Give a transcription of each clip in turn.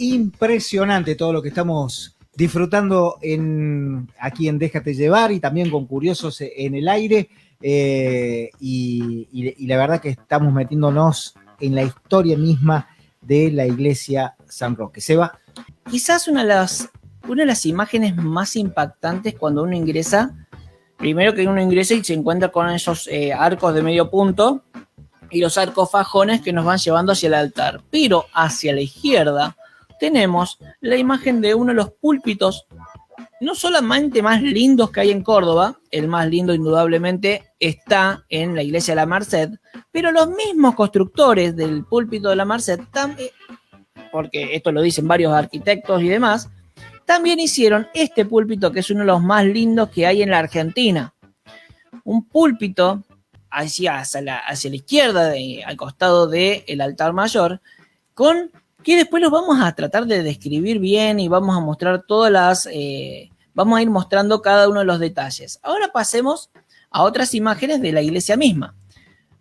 impresionante todo lo que estamos disfrutando aquí en Déjate Llevar y también con Curiosos en el Aire. Y la verdad que estamos metiéndonos en la historia misma de la iglesia San Roque. Seba. Quizás una de las imágenes más impactantes cuando uno ingresa, primero que uno ingresa y se encuentra con esos arcos de medio punto y los arcos fajones que nos van llevando hacia el altar. Pero hacia la izquierda tenemos la imagen de uno de los púlpitos no solamente más lindos que hay en Córdoba, el más lindo indudablemente está en la iglesia de la Merced, pero los mismos constructores del púlpito de la Merced, porque esto lo dicen varios arquitectos y demás, también hicieron este púlpito que es uno de los más lindos que hay en la Argentina. Un púlpito hacia la izquierda, al costado del altar mayor, que después los vamos a tratar de describir bien y vamos a mostrar vamos a ir mostrando cada uno de los detalles. Ahora pasemos a otras imágenes de la iglesia misma.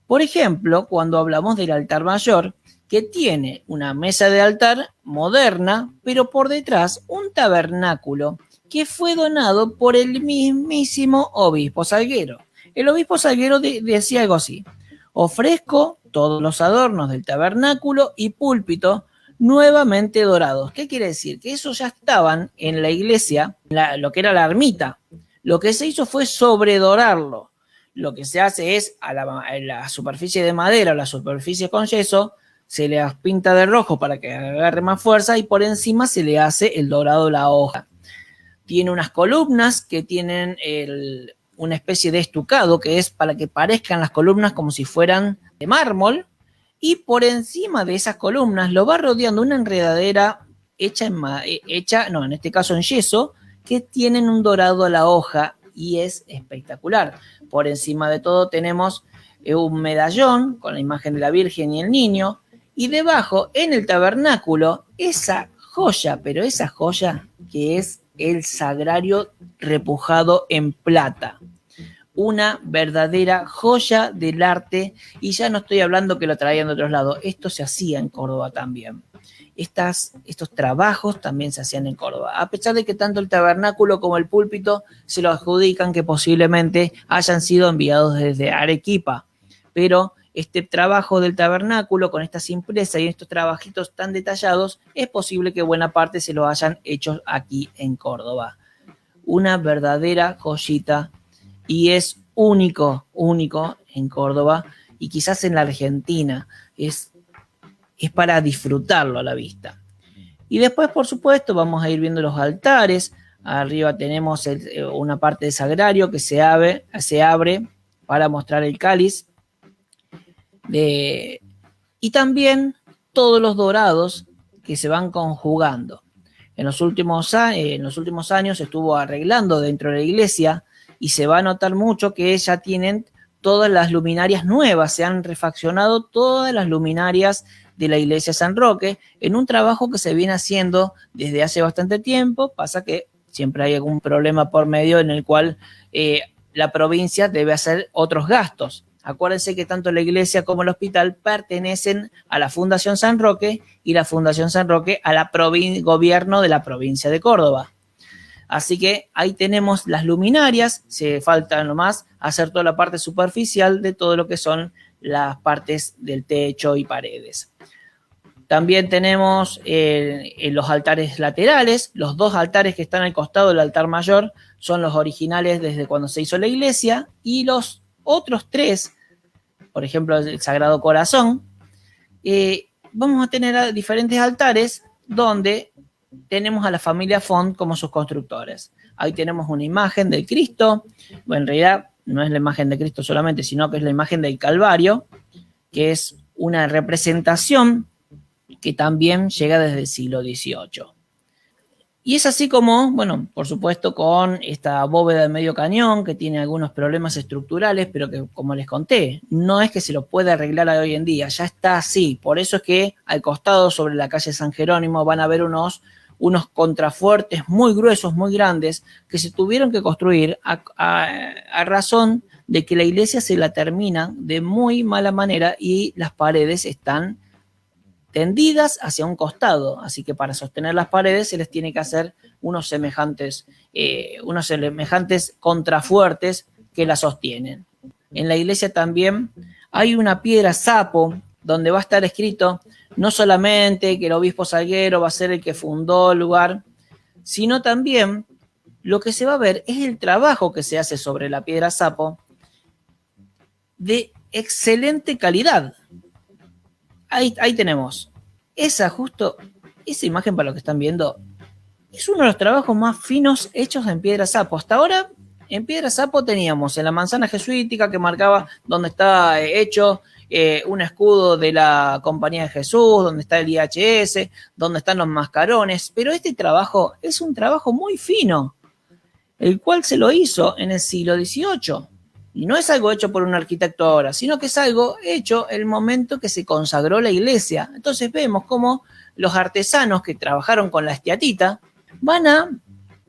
Por ejemplo, cuando hablamos del altar mayor, que tiene una mesa de altar moderna, pero por detrás un tabernáculo que fue donado por el mismísimo obispo Salguero. El obispo Salguero decía algo así: ofrezco todos los adornos del tabernáculo y púlpito nuevamente dorados. ¿Qué quiere decir? Que esos ya estaban en la iglesia, lo que era la ermita. Lo que se hizo fue sobredorarlo. Lo que se hace es a la superficie de madera o la superficie con yeso, se le pinta de rojo para que agarre más fuerza y por encima se le hace el dorado de la hoja. Tiene unas columnas que tienen una especie de estucado que es para que parezcan las columnas como si fueran de mármol. Y por encima de esas columnas lo va rodeando una enredadera hecha en este caso en yeso, que tienen un dorado a la hoja y es espectacular. Por encima de todo tenemos un medallón con la imagen de la Virgen y el Niño, y debajo en el tabernáculo esa joya que es el sagrario repujado en plata. Una verdadera joya del arte, y ya no estoy hablando que lo traían de otros lados, esto se hacía en Córdoba también. Estos trabajos también se hacían en Córdoba, a pesar de que tanto el tabernáculo como el púlpito se lo adjudican que posiblemente hayan sido enviados desde Arequipa, pero este trabajo del tabernáculo con estas impresas y estos trabajitos tan detallados, es posible que buena parte se lo hayan hecho aquí en Córdoba. Una verdadera joyita. Y es único en Córdoba y quizás en la Argentina. Es para disfrutarlo a la vista. Y después, por supuesto, vamos a ir viendo los altares. Arriba tenemos una parte de sagrario que se abre para mostrar el cáliz. Y también todos los dorados que se van conjugando. En los últimos años se estuvo arreglando dentro de la iglesia y se va a notar mucho que ya tienen todas las luminarias nuevas, se han refaccionado todas las luminarias de la iglesia San Roque en un trabajo que se viene haciendo desde hace bastante tiempo. Pasa que siempre hay algún problema por medio en el cual la provincia debe hacer otros gastos. Acuérdense que tanto la iglesia como el hospital pertenecen a la Fundación San Roque y la Fundación San Roque al gobierno de la provincia de Córdoba. Así que ahí tenemos las luminarias, se falta nomás hacer toda la parte superficial de todo lo que son las partes del techo y paredes. También tenemos los altares laterales, los dos altares que están al costado del altar mayor son los originales desde cuando se hizo la iglesia, y los otros tres, por ejemplo el Sagrado Corazón, vamos a tener diferentes altares donde tenemos a la familia Font como sus constructores. Ahí tenemos una imagen del Cristo. Bueno, en realidad no es la imagen de Cristo solamente, sino que es la imagen del Calvario, que es una representación que también llega desde el siglo XVIII. Y es así como, bueno, por supuesto con esta bóveda de medio cañón que tiene algunos problemas estructurales, pero que, como les conté, no es que se lo pueda arreglar hoy en día, ya está así. Por eso es que al costado, sobre la calle San Jerónimo, van a ver unos contrafuertes muy gruesos, muy grandes, que se tuvieron que construir a razón de que la iglesia se la termina de muy mala manera y las paredes están tendidas hacia un costado, así que para sostener las paredes se les tiene que hacer unos semejantes contrafuertes que la sostienen. En la iglesia también hay una piedra sapo donde va a estar escrito no solamente que el obispo Salguero va a ser el que fundó el lugar, sino también lo que se va a ver es el trabajo que se hace sobre la piedra sapo de excelente calidad. Ahí tenemos. Esa imagen para lo que están viendo es uno de los trabajos más finos hechos en piedra sapo. Hasta ahora, en piedra sapo teníamos en la manzana jesuítica que marcaba donde está hecho un escudo de la Compañía de Jesús, donde está el IHS, donde están los mascarones. Pero este trabajo es un trabajo muy fino, el cual se lo hizo en el siglo XVIII. Y no es algo hecho por un arquitecto ahora, sino que es algo hecho el momento que se consagró la iglesia. Entonces vemos cómo los artesanos que trabajaron con la estiatita van a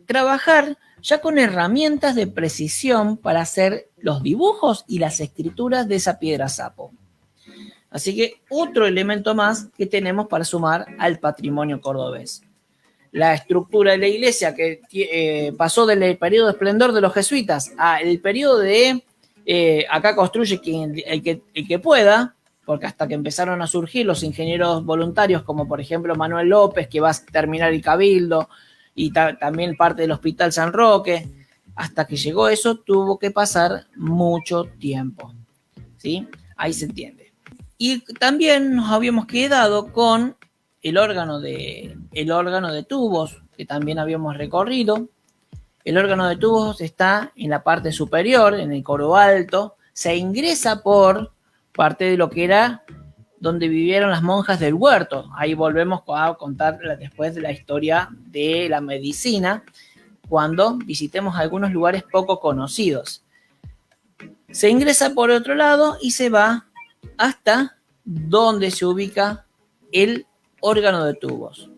trabajar ya con herramientas de precisión para hacer los dibujos y las escrituras de esa piedra sapo. Así que otro elemento más que tenemos para sumar al patrimonio cordobés. La estructura de la iglesia que pasó del periodo de esplendor de los jesuitas al periodo de acá construye el que pueda, porque hasta que empezaron a surgir los ingenieros voluntarios, como por ejemplo Manuel López, que va a terminar el Cabildo, y también parte del Hospital San Roque, hasta que llegó eso tuvo que pasar mucho tiempo, ¿sí? Ahí se entiende. Y también nos habíamos quedado con el órgano de tubos, que también habíamos recorrido. El órgano de tubos está en la parte superior, en el coro alto. Se ingresa por parte de lo que era donde vivieron las monjas del huerto. Ahí volvemos a contar después de la historia de la medicina, cuando visitemos algunos lugares poco conocidos. Se ingresa por otro lado y se va hasta donde se ubica el órgano de tubos.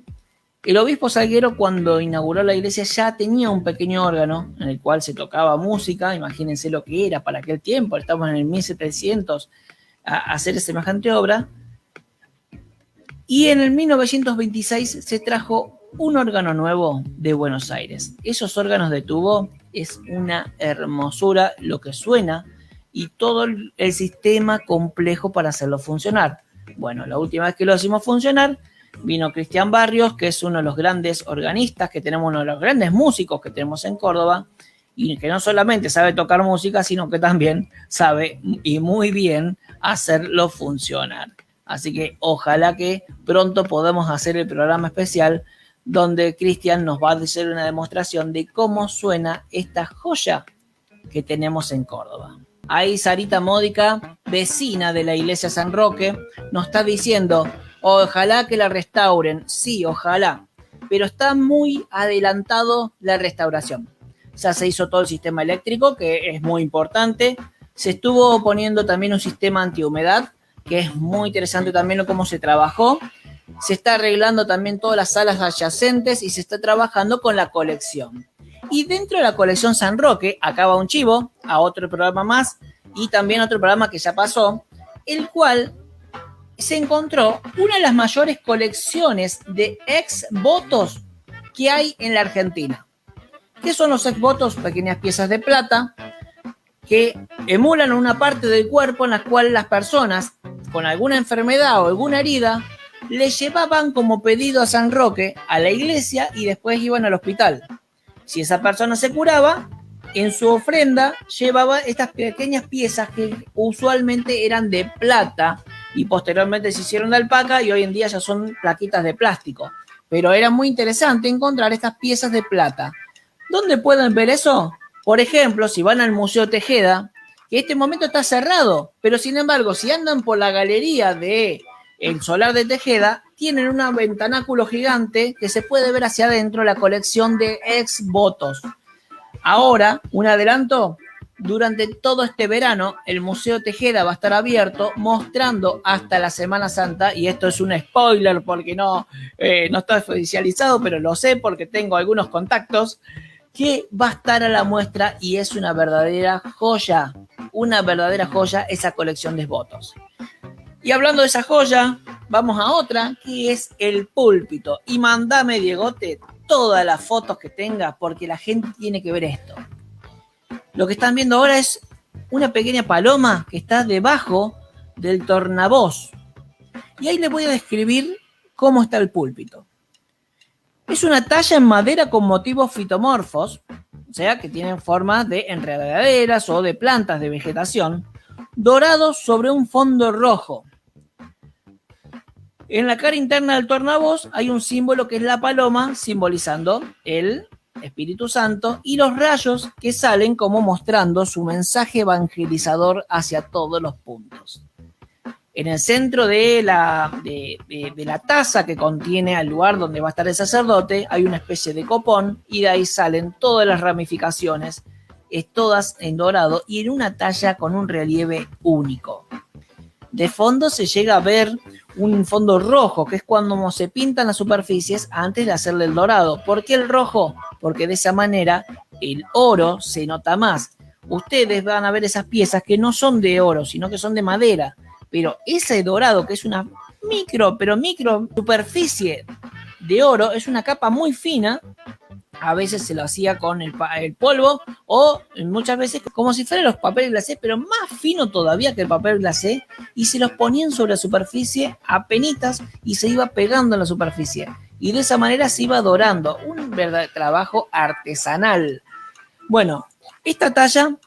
El obispo Salguero, cuando inauguró la iglesia, ya tenía un pequeño órgano en el cual se tocaba música. Imagínense lo que era para aquel tiempo. Estamos en el 1700 a hacer semejante obra. Y en el 1926 se trajo un órgano nuevo de Buenos Aires. Esos órganos de tubo es una hermosura lo que suena y todo el sistema complejo para hacerlo funcionar. Bueno, la última vez que lo hicimos funcionar vino Cristian Barrios, que es uno de los grandes organistas que tenemos, uno de los grandes músicos que tenemos en Córdoba, y que no solamente sabe tocar música, sino que también sabe, y muy bien, hacerlo funcionar. Así que ojalá que pronto podamos hacer el programa especial donde Cristian nos va a hacer una demostración de cómo suena esta joya que tenemos en Córdoba. Ahí Sarita Módica, vecina de la iglesia San Roque, nos está diciendo: ojalá que la restauren. Sí, ojalá. Pero está muy adelantado la restauración. Ya se hizo todo el sistema eléctrico, que es muy importante. Se estuvo poniendo también un sistema antihumedad, que es muy interesante también cómo se trabajó. Se está arreglando también todas las salas adyacentes y se está trabajando con la colección. Y dentro de la colección San Roque, acá va un chivo a otro programa más y también otro programa que ya pasó, el cual se encontró una de las mayores colecciones de ex-votos que hay en la Argentina. ¿Qué son los ex-votos? Pequeñas piezas de plata que emulan una parte del cuerpo en la cual las personas con alguna enfermedad o alguna herida le llevaban como pedido a San Roque, a la iglesia, y después iban al hospital. Si esa persona se curaba, en su ofrenda llevaba estas pequeñas piezas que usualmente eran de plata y posteriormente se hicieron de alpaca y hoy en día ya son plaquitas de plástico. Pero era muy interesante encontrar estas piezas de plata. ¿Dónde pueden ver eso? Por ejemplo, si van al Museo Tejeda, que en este momento está cerrado, pero sin embargo, si andan por la galería de el Solar de Tejeda, tienen un ventanáculo gigante que se puede ver hacia adentro la colección de ex-votos. Ahora, un adelanto, durante todo este verano, el Museo Tejeda va a estar abierto mostrando hasta la Semana Santa, y esto es un spoiler porque no está oficializado, pero lo sé porque tengo algunos contactos, que va a estar a la muestra y es una verdadera joya esa colección de votos. Y hablando de esa joya, vamos a otra, que es el púlpito. Y mandame, Diegote, todas las fotos que tengas, porque la gente tiene que ver esto. Lo que están viendo ahora es una pequeña paloma que está debajo del tornavoz. Y ahí les voy a describir cómo está el púlpito. Es una talla en madera con motivos fitomorfos, o sea, que tienen forma de enredaderas o de plantas de vegetación, dorados sobre un fondo rojo. En la cara interna del tornavoz hay un símbolo que es la paloma, simbolizando el Espíritu Santo, y los rayos que salen como mostrando su mensaje evangelizador hacia todos los puntos. En el centro de la taza que contiene al lugar donde va a estar el sacerdote hay una especie de copón y de ahí salen todas las ramificaciones, todas en dorado y en una talla con un relieve único. De fondo se llega a ver un fondo rojo, que es cuando se pintan las superficies antes de hacerle el dorado. ¿Por qué el rojo? Porque de esa manera el oro se nota más. Ustedes van a ver esas piezas que no son de oro, sino que son de madera. Pero ese dorado, que es una micro superficie de oro, es una capa muy fina. A veces se lo hacía con el polvo o muchas veces como si fueran los papeles glacés, pero más fino todavía que el papel glacé, y se los ponían sobre la superficie apenitas y se iba pegando en la superficie. Y de esa manera se iba dorando. Un verdadero trabajo artesanal. Bueno, esta talla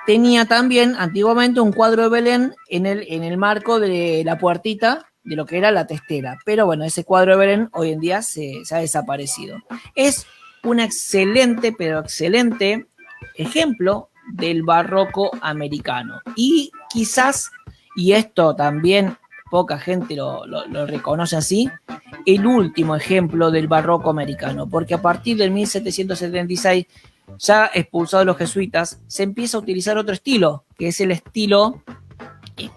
tenía también antiguamente un cuadro de Belén en el marco de la puertita de lo que era la testera. Pero bueno, ese cuadro de Belén hoy en día se ha desaparecido. Es un excelente, pero excelente ejemplo del barroco americano. Y quizás, y esto también poca gente lo reconoce así, el último ejemplo del barroco americano, porque a partir del 1776, ya expulsados los jesuitas, se empieza a utilizar otro estilo, que es el estilo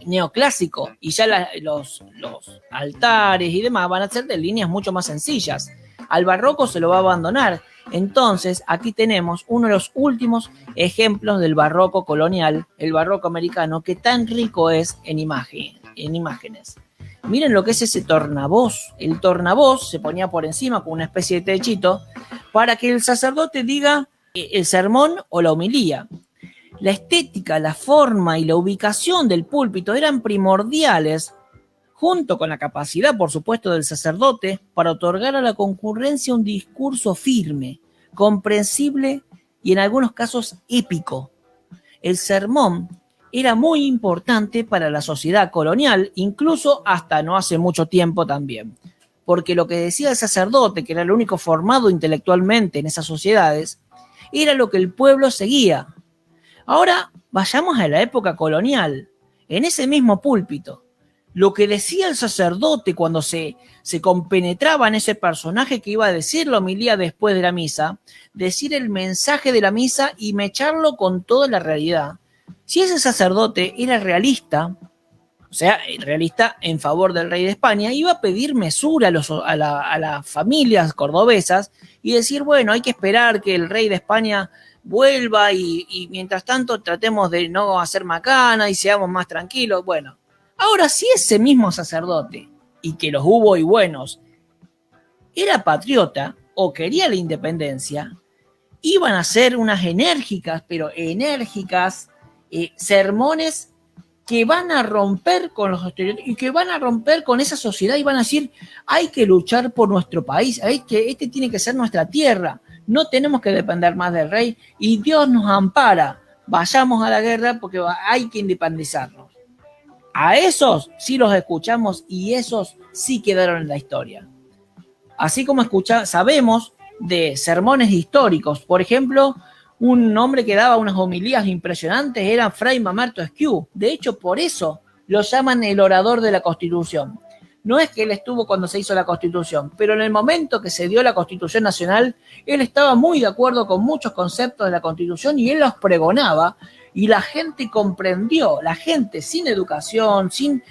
neoclásico, y ya los altares y demás van a ser de líneas mucho más sencillas. Al barroco se lo va a abandonar. Entonces, aquí tenemos uno de los últimos ejemplos del barroco colonial, el barroco americano, que tan rico es en imágenes. Miren lo que es ese tornavoz. El tornavoz se ponía por encima con una especie de techito para que el sacerdote diga el sermón o la homilía. La estética, la forma y la ubicación del púlpito eran primordiales, junto con la capacidad, por supuesto, del sacerdote para otorgar a la concurrencia un discurso firme, comprensible y en algunos casos épico. El sermón era muy importante para la sociedad colonial, incluso hasta no hace mucho tiempo también, porque lo que decía el sacerdote, que era el único formado intelectualmente en esas sociedades, era lo que el pueblo seguía. Ahora vayamos a la época colonial, en ese mismo púlpito. Lo que decía el sacerdote cuando se compenetraba en ese personaje que iba a decir la homilía después de la misa, decir el mensaje de la misa y mecharlo con toda la realidad. Si ese sacerdote era realista, o sea, realista en favor del rey de España, iba a pedir mesura a las familias cordobesas y decir, bueno, hay que esperar que el rey de España vuelva y mientras tanto tratemos de no hacer macana y seamos más tranquilos. Bueno, ahora si ese mismo sacerdote, y que los hubo y buenos, era patriota o quería la independencia, iban a hacer unas enérgicas sermones que van a romper con los estereotipos y que van a romper con esa sociedad y van a decir, hay que luchar por nuestro país, este tiene que ser nuestra tierra, no tenemos que depender más del rey y Dios nos ampara, vayamos a la guerra porque hay que independizarnos. A esos sí los escuchamos y esos sí quedaron en la historia. Así como sabemos de sermones históricos, por ejemplo, un hombre que daba unas homilías impresionantes era Fray Mamerto Esquiú. De hecho, por eso lo llaman el orador de la Constitución. No es que él estuvo cuando se hizo la Constitución, pero en el momento que se dio la Constitución Nacional, él estaba muy de acuerdo con muchos conceptos de la Constitución y él los pregonaba y la gente comprendió, la gente sin educación, sin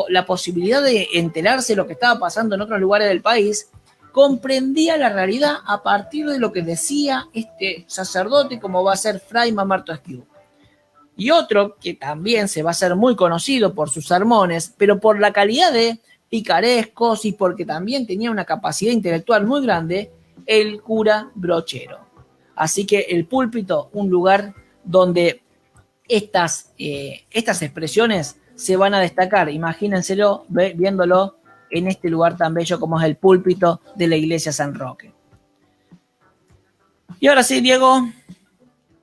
la posibilidad de enterarse de lo que estaba pasando en otros lugares del país, comprendía la realidad a partir de lo que decía este sacerdote, como va a ser Fray Mamerto Esquiú. Y otro que también se va a hacer muy conocido por sus sermones, pero por la calidad de picarescos y porque también tenía una capacidad intelectual muy grande, el cura Brochero. Así que el púlpito, un lugar donde estas expresiones se van a destacar. Imagínenselo viéndolo en este lugar tan bello como es el púlpito de la iglesia San Roque. Y ahora sí, Diego,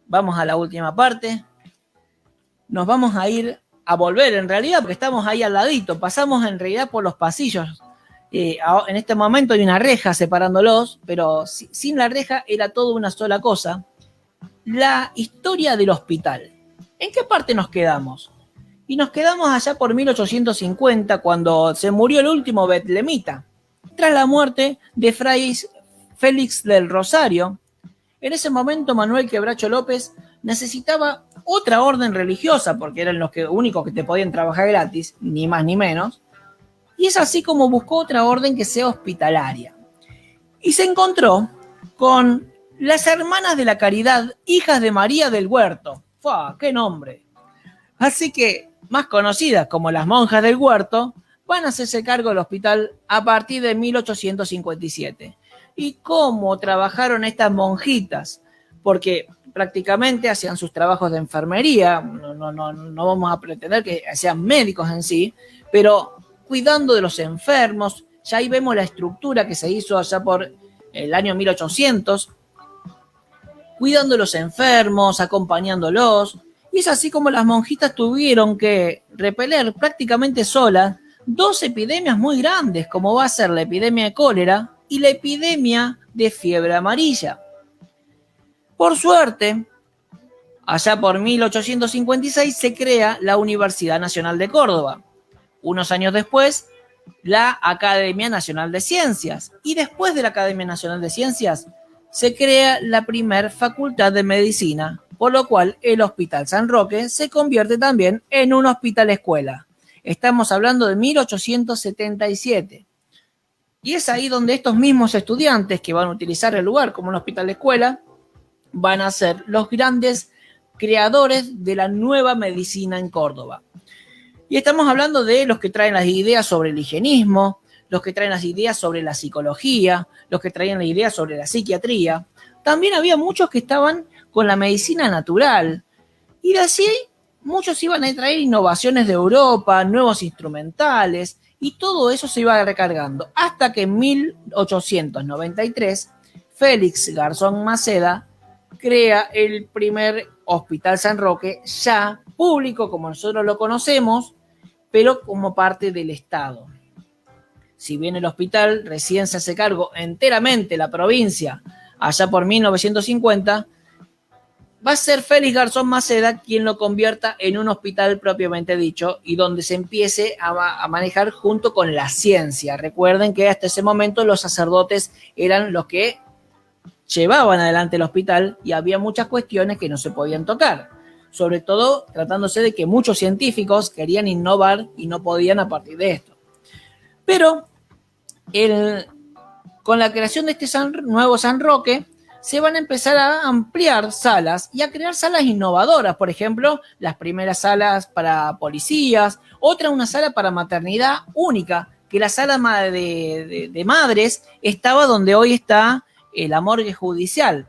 vamos a la última parte. Nos vamos a ir a volver en realidad, porque estamos ahí al ladito. Pasamos en realidad por los pasillos. En este momento hay una reja separándolos, pero sin la reja era todo una sola cosa. La historia del hospital. ¿En qué parte nos quedamos? Y nos quedamos allá por 1850, cuando se murió el último betlemita, tras la muerte de Fray Félix del Rosario. En ese momento Manuel Quebracho López necesitaba otra orden religiosa, porque eran los únicos que te podían trabajar gratis, ni más ni menos, y es así como buscó otra orden que sea hospitalaria. Y se encontró con las Hermanas de la Caridad, hijas de María del Huerto. ¡Fua! ¡Qué nombre! Así que, más conocidas como las Monjas del Huerto, van a hacerse cargo del hospital a partir de 1857. ¿Y cómo trabajaron estas monjitas? Porque prácticamente hacían sus trabajos de enfermería, no vamos a pretender que sean médicos en sí, pero cuidando de los enfermos. Ya ahí vemos la estructura que se hizo allá por el año 1800, cuidando de los enfermos, acompañándolos, y es así como las monjitas tuvieron que repeler prácticamente solas 2 epidemias muy grandes, como va a ser la epidemia de cólera y la epidemia de fiebre amarilla. Por suerte, allá por 1856 se crea la Universidad Nacional de Córdoba. Unos años después, la Academia Nacional de Ciencias. Y después de la Academia Nacional de Ciencias, se crea la primer Facultad de Medicina, por lo cual el Hospital San Roque se convierte también en un hospital escuela. Estamos hablando de 1877. Y es ahí donde estos mismos estudiantes que van a utilizar el lugar como un hospital escuela van a ser los grandes creadores de la nueva medicina en Córdoba. Y estamos hablando de los que traen las ideas sobre el higienismo, los que traen las ideas sobre la psicología, los que traían las ideas sobre la psiquiatría. También había muchos que estaban con la medicina natural. Y de así muchos iban a traer innovaciones de Europa, nuevos instrumentales, y todo eso se iba recargando. Hasta que en 1893, Félix Garzón Maceda crea el primer Hospital San Roque, ya público como nosotros lo conocemos, pero como parte del Estado. Si bien el hospital recién se hace cargo enteramente la provincia, allá por 1950, va a ser Félix Garzón Maceda quien lo convierta en un hospital propiamente dicho y donde se empiece a manejar junto con la ciencia. Recuerden que hasta ese momento los sacerdotes eran los que llevaban adelante el hospital y había muchas cuestiones que no se podían tocar, sobre todo tratándose de que muchos científicos querían innovar y no podían a partir de esto. Pero con la creación de este nuevo San Roque se van a empezar a ampliar salas y a crear salas innovadoras, por ejemplo, las primeras salas para policías, una sala para maternidad única, que la sala de madres estaba donde hoy está la morgue judicial.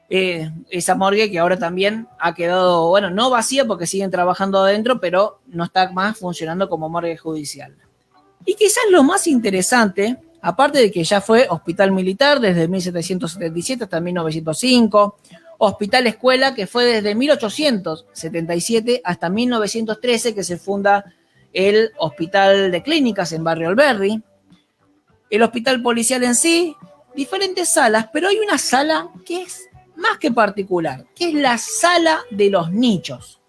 Esa morgue que ahora también ha quedado, bueno, no vacía porque siguen trabajando adentro, pero no está más funcionando como morgue judicial. Y quizás lo más interesante, aparte de que ya fue hospital militar desde 1777 hasta 1905, hospital escuela que fue desde 1877 hasta 1913 que se funda el Hospital de Clínicas en Barrio Alberdi, el hospital policial en sí, diferentes salas, pero hay una sala que es más que particular, que es la sala de los nichos.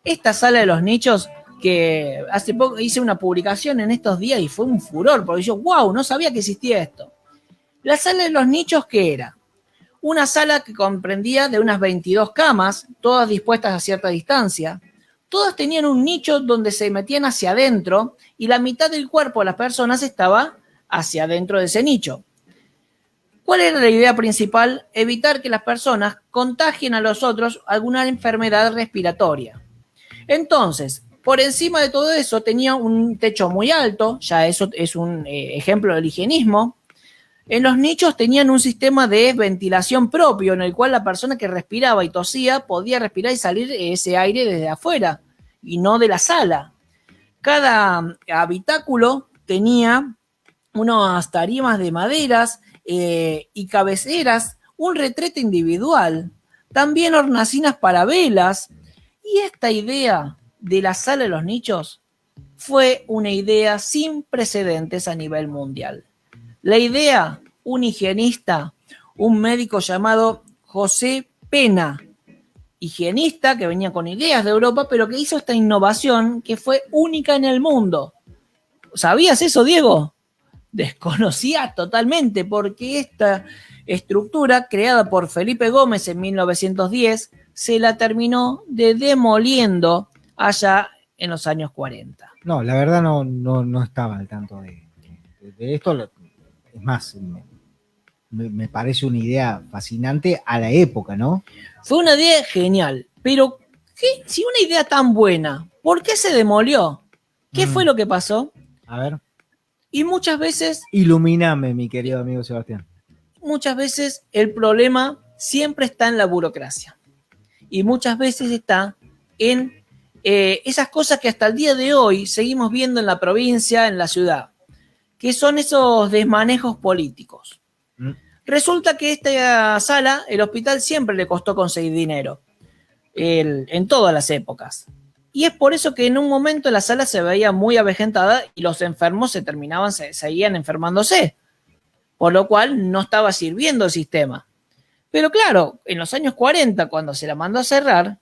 Esta sala de los nichos, que hace poco hice una publicación en estos días y fue un furor, porque yo, wow, no sabía que existía esto. La sala de los nichos, ¿qué era? Una sala que comprendía de unas 22 camas, todas dispuestas a cierta distancia. Todas tenían un nicho donde se metían hacia adentro y la mitad del cuerpo de las personas estaba hacia adentro de ese nicho. ¿Cuál era la idea principal? Evitar que las personas contagien a los otros alguna enfermedad respiratoria. Entonces, Por encima de todo eso tenía un techo muy alto, ya eso es un ejemplo del higienismo. En los nichos tenían un sistema de ventilación propio, en el cual la persona que respiraba y tosía podía respirar y salir ese aire desde afuera y no de la sala. Cada habitáculo tenía unas tarimas de maderas y cabeceras, un retrete individual, también hornacinas para velas. Y esta idea de la sala de los nichos fue una idea sin precedentes a nivel mundial. La idea, un higienista, un médico llamado José Pena, higienista que venía con ideas de Europa, pero que hizo esta innovación que fue única en el mundo. ¿Sabías eso, Diego? Desconocía totalmente, porque esta estructura creada por Felipe Gómez en 1910 se la terminó demoliendo allá en los años 40. No, la verdad no estaba al tanto de esto. Es más, me parece una idea fascinante a la época, ¿no? Fue una idea genial, pero si una idea tan buena, ¿por qué se demolió? ¿Qué fue lo que pasó? A ver. Y muchas veces... Ilumíname, mi querido amigo Sebastián. Muchas veces el problema siempre está en la burocracia. Y muchas veces está en esas cosas que hasta el día de hoy seguimos viendo en la provincia, en la ciudad, que son esos desmanejos políticos. Resulta que esta sala, el hospital siempre le costó conseguir dinero, en todas las épocas. Y es por eso que en un momento la sala se veía muy avejentada y los enfermos seguían enfermándose, por lo cual no estaba sirviendo el sistema. Pero claro, en los años 40, cuando se la mandó a cerrar,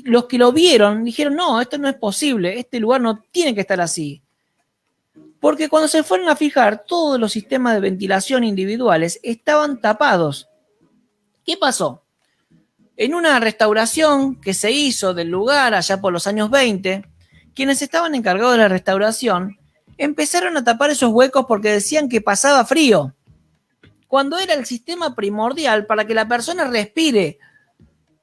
los que lo vieron dijeron, no, esto no es posible, este lugar no tiene que estar así. Porque cuando se fueron a fijar, todos los sistemas de ventilación individuales estaban tapados. ¿Qué pasó? En una restauración que se hizo del lugar allá por los años 20, quienes estaban encargados de la restauración empezaron a tapar esos huecos porque decían que pasaba frío, cuando era el sistema primordial para que la persona respire.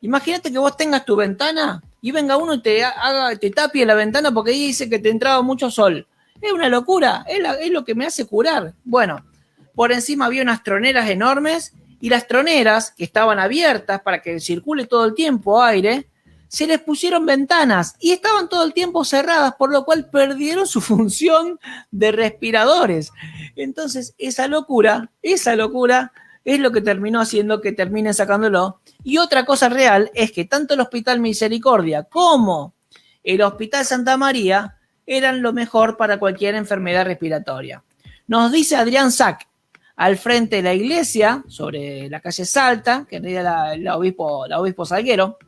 Imagínate que vos tengas tu ventana y venga uno y te tapie la ventana porque ahí dice que te entraba mucho sol. Es una locura, es lo que me hace curar. Bueno, por encima había unas troneras enormes y las troneras, que estaban abiertas para que circule todo el tiempo aire, se les pusieron ventanas y estaban todo el tiempo cerradas, por lo cual perdieron su función de respiradores. Entonces, esa locura es lo que terminó haciendo que terminen sacándolo. Y otra cosa real es que tanto el Hospital Misericordia como el Hospital Santa María eran lo mejor para cualquier enfermedad respiratoria. Nos dice Adrián Sack, al frente de la iglesia, sobre la calle Salta, que en realidad la obispo Salguero,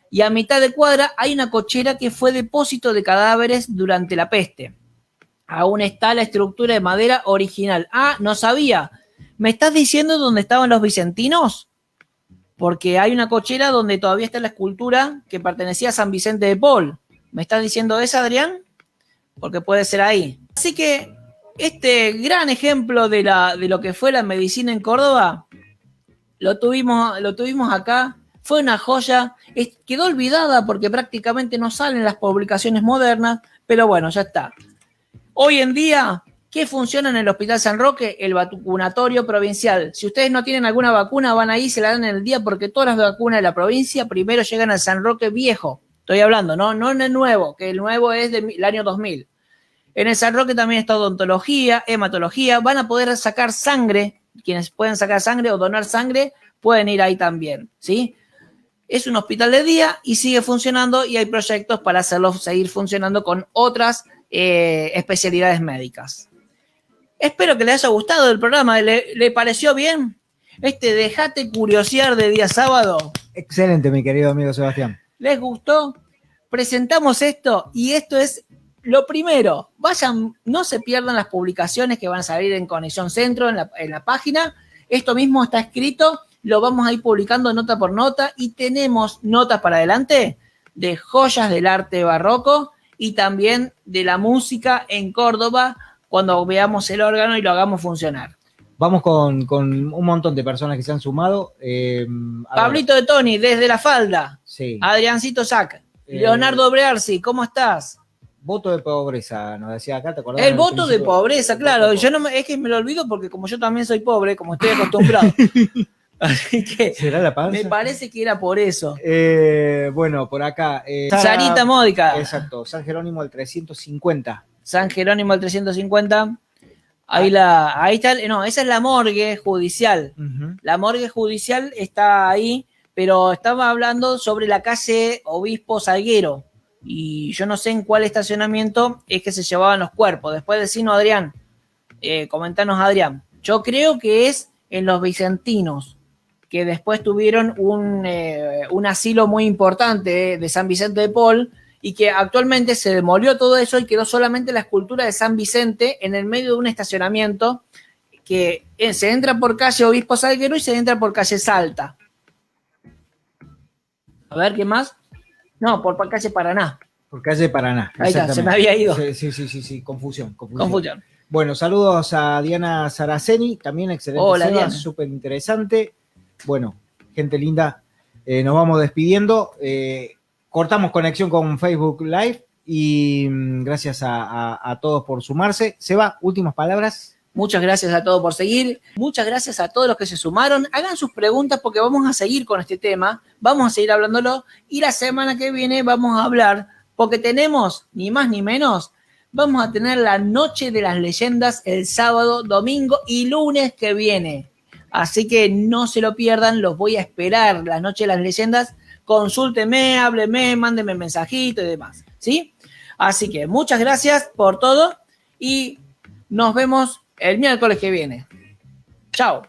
y a mitad de cuadra hay una cochera que fue depósito de cadáveres durante la peste. Aún está la estructura de madera original. Ah, no sabía. ¿Me estás diciendo dónde estaban los vicentinos? Porque hay una cochera donde todavía está la escultura que pertenecía a San Vicente de Paul. ¿Me estás diciendo eso, Adrián? Porque puede ser ahí. Así que este gran ejemplo de lo que fue la medicina en Córdoba, lo tuvimos acá. Fue una joya. Quedó olvidada porque prácticamente no salen las publicaciones modernas, pero bueno, ya está. Hoy en día, ¿qué funciona en el Hospital San Roque? El vacunatorio provincial. Si ustedes no tienen alguna vacuna, van ahí y se la dan en el día, porque todas las vacunas de la provincia primero llegan al San Roque viejo. Estoy hablando, no en el nuevo, que el nuevo es del año 2000. En el San Roque también está odontología, hematología. Van a poder sacar sangre. Quienes pueden sacar sangre o donar sangre pueden ir ahí también, ¿sí? Es un hospital de día y sigue funcionando, y hay proyectos para hacerlo seguir funcionando con otras especialidades médicas. Espero que les haya gustado el programa. ¿Le pareció bien? Dejate curiosear de día sábado. Excelente, mi querido amigo Sebastián. ¿Les gustó? Presentamos esto y esto es lo primero. Vayan, no se pierdan las publicaciones que van a salir en Conexión Centro, en la página. Esto mismo está escrito, lo vamos a ir publicando nota por nota, y tenemos notas para adelante de joyas del arte barroco y también de la música en Córdoba, cuando veamos el órgano y lo hagamos funcionar. vamos con un montón de personas que se han sumado. Pablito de Tony, desde La Falda. Sí. Adriancito Sac. Leonardo Brearsi, ¿cómo estás? Voto de pobreza, nos decía acá, ¿te acordás? El voto de pobreza, claro. Yo no es que me lo olvido porque como yo también soy pobre, como estoy acostumbrado. Así que ¿será la panza? me parece que era por eso. Bueno, por acá. Sarita Módica. Exacto, San Jerónimo al 350. San Jerónimo al 350. Ahí está, no, esa es la morgue judicial. Uh-huh. La morgue judicial está ahí, pero estaba hablando sobre la calle Obispo Salguero. Y yo no sé en cuál estacionamiento es que se llevaban los cuerpos. Después decinos, Adrián. Comentanos, Adrián. Yo creo que es en los Vicentinos, que después tuvieron un asilo muy importante de San Vicente de Paul, y que actualmente se demolió todo eso y quedó solamente la escultura de San Vicente en el medio de un estacionamiento que se entra por calle Obispo Salguero y se entra por calle Salta. A ver, ¿qué más? No, por calle Paraná. Por calle Paraná. Ahí está, se me había ido. Sí, confusión. Bueno, saludos a Diana Saraceni, también excelente. Hola, Diana. Súper interesante. Bueno, gente linda, nos vamos despidiendo. Cortamos conexión con Facebook Live y gracias a todos por sumarse. Seba, últimas palabras. Muchas gracias a todos por seguir. Muchas gracias a todos los que se sumaron. Hagan sus preguntas porque vamos a seguir con este tema. Vamos a seguir hablándolo. Y la semana que viene vamos a hablar, porque tenemos, ni más ni menos, vamos a tener la Noche de las Leyendas el sábado, domingo y lunes que viene. Así que no se lo pierdan. Los voy a esperar, la Noche de las Leyendas. Consúlteme, hábleme, mándeme mensajito y demás, ¿sí? Así que muchas gracias por todo y nos vemos el miércoles que viene. Chao.